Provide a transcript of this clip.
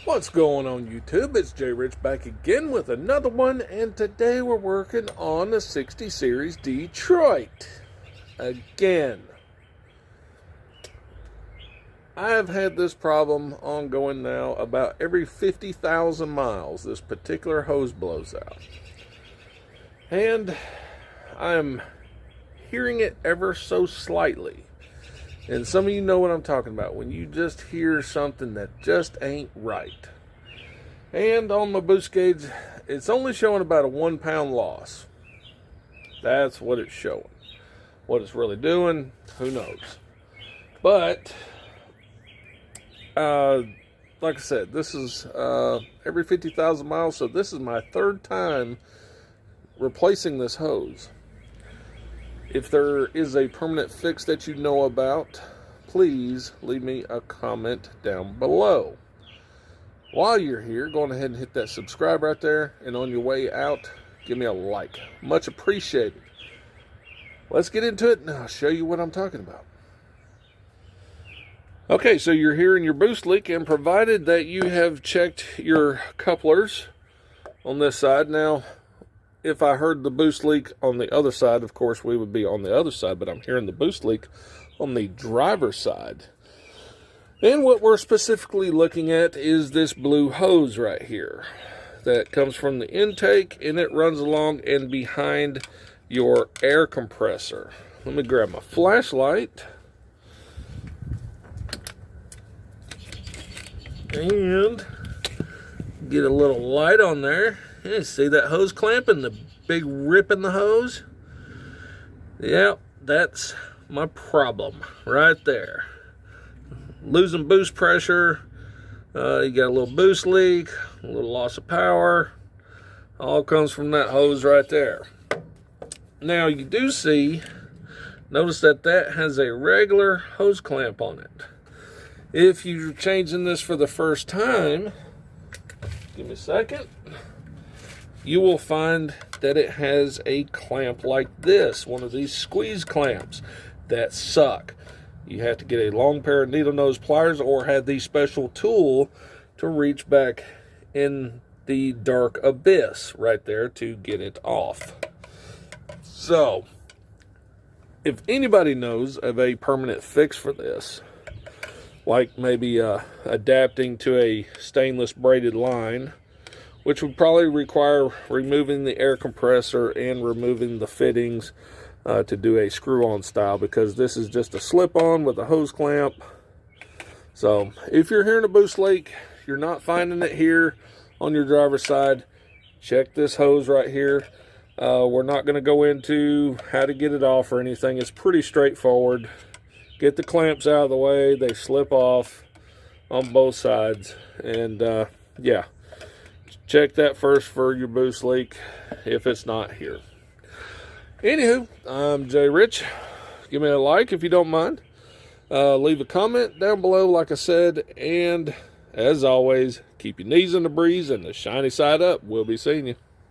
What's going on YouTube? It's J Rich back again with another one, and today we're working on the 60 Series Detroit. Again, I've had this problem ongoing now about every 50,000 miles. This particular hose blows out. And I'm hearing it ever so slightly. And some of you know what I'm talking about, when you just hear something that just ain't right. And on my boost gauge, it's only showing about a 1 pound loss. That's what it's showing. What it's really doing, who knows. But, like I said, this is every 50,000 miles, so this is my third time replacing this hose. If there is a permanent fix that you know about, please leave me a comment down below. While you're here, go on ahead and hit that subscribe right there, and on your way out, give me a like. Much appreciated. Let's get into it, and I'll show you what I'm talking about. Okay, so you're here in your boost leak, and provided that you have checked your couplers on this side. Now, if I heard the boost leak on the other side, of course we would be on the other side, but I'm hearing the boost leak on the driver's side. And what we're specifically looking at is this blue hose right here that comes from the intake, and it runs along and behind your air compressor. Let me grab my flashlight and get a little light on there. Yeah, see that hose clamp and the big rip in the hose? Yep, that's my problem right there. Losing boost pressure, you got a little boost leak, a little loss of power, all comes from that hose right there. Now you do see, notice that that has a regular hose clamp on it. If you're changing this for the first time, give me a second, you will find that it has a clamp like this, one of these squeeze clamps that suck. You have to get a long pair of needle nose pliers or have the special tool to reach back in the dark abyss right there to get it off. So, if anybody knows of a permanent fix for this, like maybe adapting to a stainless braided line, which would probably require removing the air compressor and removing the fittings to do a screw-on style, because this is just a slip-on with a hose clamp. So if you're hearing a boost leak, you're not finding it here on your driver's side, check this hose right here. We're not going to go into how to get it off or anything. It's pretty straightforward. Get the clamps out of the way. They slip off on both sides. And yeah, check that first for your boost leak if it's not here. Anywho, I'm J Rich. Give me a like if you don't mind. Leave a comment down below, like I said. And as always, keep your knees in the breeze and the shiny side up. We'll be seeing you.